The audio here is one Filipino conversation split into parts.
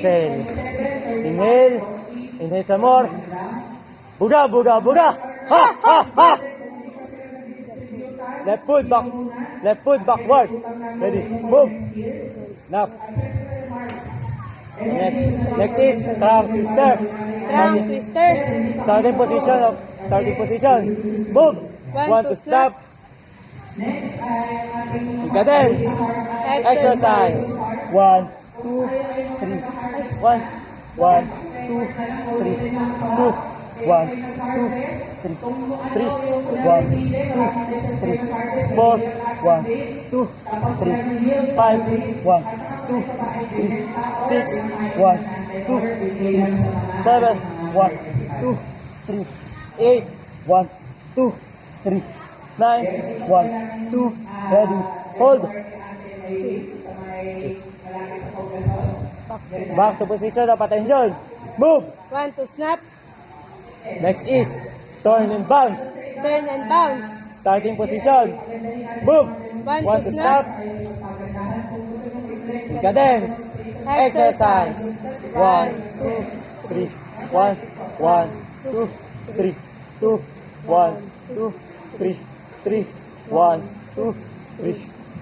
exhale. Inhale. Inhale some more. Buga, buga, buga. Ha, ha, ha. Left foot back. Left foot backward. Ready. Move. Snap. Next is trunk twister. Trunk twister. Starting position. Move. One to snap. Cadence. Exercise. 1, 2, 3. 1, 1, 2, 3. 2, 1, 2, 3. 3, 1, 2, 3. 4, 1, 2, 3. 5, 1, 2, 3. 6, 1, 2, 3. 7, 1, 2, 3. 8, 1, 2, 3. 9, 1, 2, ready, hold. Back to position of attention. Move. 1 to snap. Next is turn and bounce. Turn and bounce. Starting position. Move. 1 to snap. Cadence. Exercise. 1, 2, 3. 1, 1, 2, 3. 2, 1, 2, 3. 3, 1, 2, 3,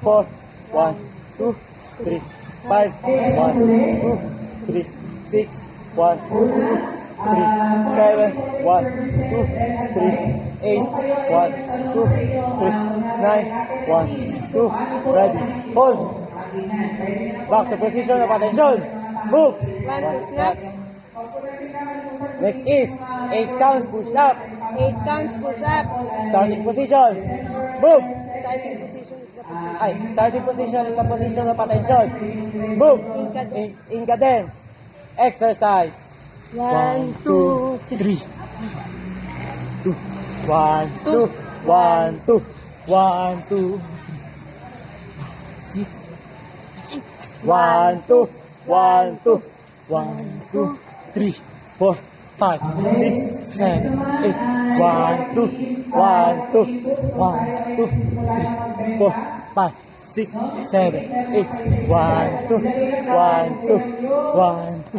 4, 1, 2, 3, 5, 1, 2, 3, 6, 1, 2, 3, 7, 1, 2, 3, 8, 1, 2, 3, 9, 1, 2, ready, hold. Back to position of attention. Move. 1 to snap. Next is 8 counts push up. 8 counts push up. Starting position. Move. Starting position is the position. Starting position is the position of attention. Move. In cadence. Exercise. 1, 2, 3. 2. 1, 2. 1, 2. 1, 2. 6. 1, 2. 1, 2. 1, 2. 3. 4. 5, 6, 7, 8, 1, 2, 1, 2, 1, 2, 3, 4, 5, 6, 7, 8, 1, 2, 1, 2, 1, 2,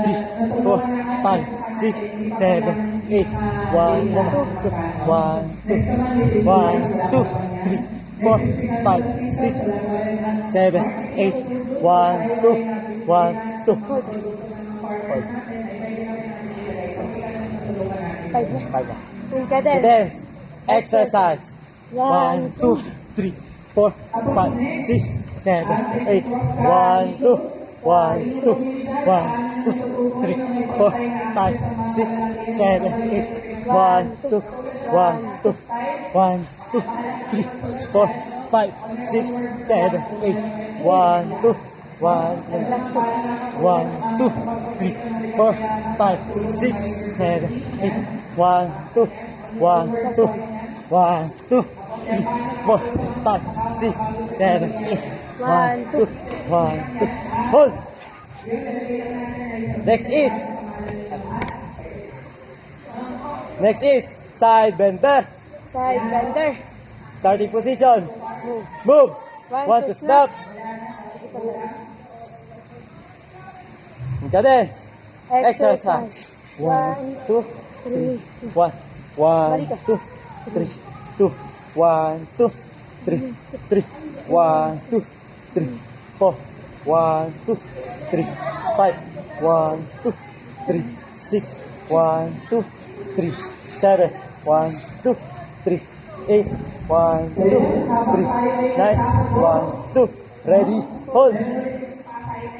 3, 4, 5, 6, 7, 8, 1, 2, 1, 2, 1, 2, 3, 4, 5, 6, 7, 8, 1, 2, 1, 2. 5 na. In cadence. Cadence. Exercise. 1, 2, 2, 3, 4, 5, 6, 7, 8. 1, 2, 1, 2, 1, 2, 3, 4, 5, 6, 7, 8. 1, 2, 1, 2, 1, 2, 3, 4, 5, 6, 7, 8. 1, 2, 1, 2, 3, 4, 5, 6, 7, 8. 1, 2, 1, 2, 1, 2, 3, 4, 5, 6, 7, 8. 1, 2, 1, 2. Hold. Next is side bender. Side bender. Starting position. Move. Move. 1 1 to snap. Cadence. Exercise. 1, 2, 3, 1, 1, 2, 3, 2, 1, 2, 3, 3, 1, 2, 3, 4, 1, 2, 3, 5, 1, 2, 3, 6, 1, 2, 3, 7, 1, 2, 3, 8, 1, 2, 3, 9, 1, 2. Ready? Hold.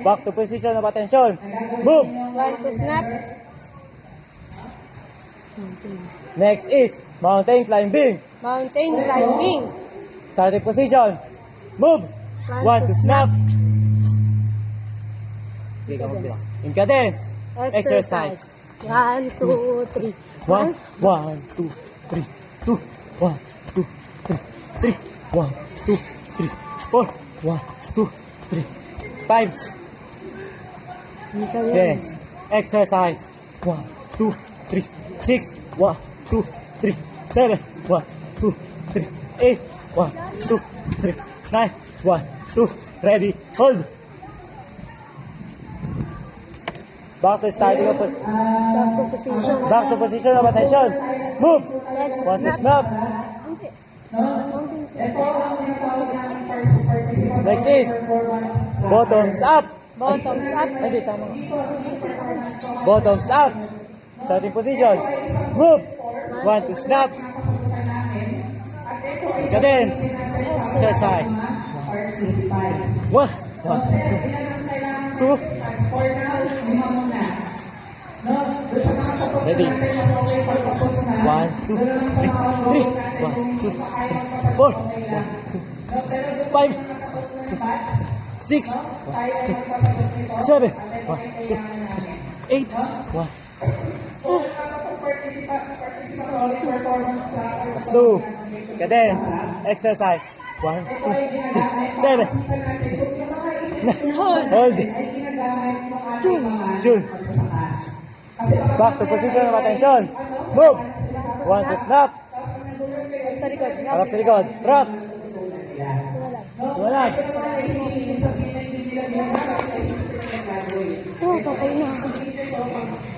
Back to position of attention. Move. 1 to snap. Next is mountain climbing. Mountain climbing. Starting position. Move. 1 to snap. In cadence. Exercise. 1, 2, 3. 1, 1, 2, 3, 2, 1, 2, 3, 3, 1, 2, 3, 4, 1, 2, 3, 5. Cadence. Exercise. 1, 2, 3, 6, 1, 2, 3, 7, 1, 2, 3, 8, 1, 2, 3, 9, 1, 2. Ready. Hold. Back to starting of position. Back to position. Back to position of attention. Move. Leg to One to snap. snap. Hindi. Mounting. Next is bottoms up. Bottoms up. Ay, hindi, tama. Bottoms up. Starting position. Move. One to snap. Cadence. Exercise. One. One. Two. Ready. One, two, three. Three. One, two, three, four. One, two, five. Six. One, two, seven. One, two, eight. One. Let's do cadence exercise. One, two, three, seven. Hold. Hold. June. June. Back to position of attention. Move. One to snap. Sa likod. Harap sa likod. Drop. Wala. Walag. Oh, patay na ako.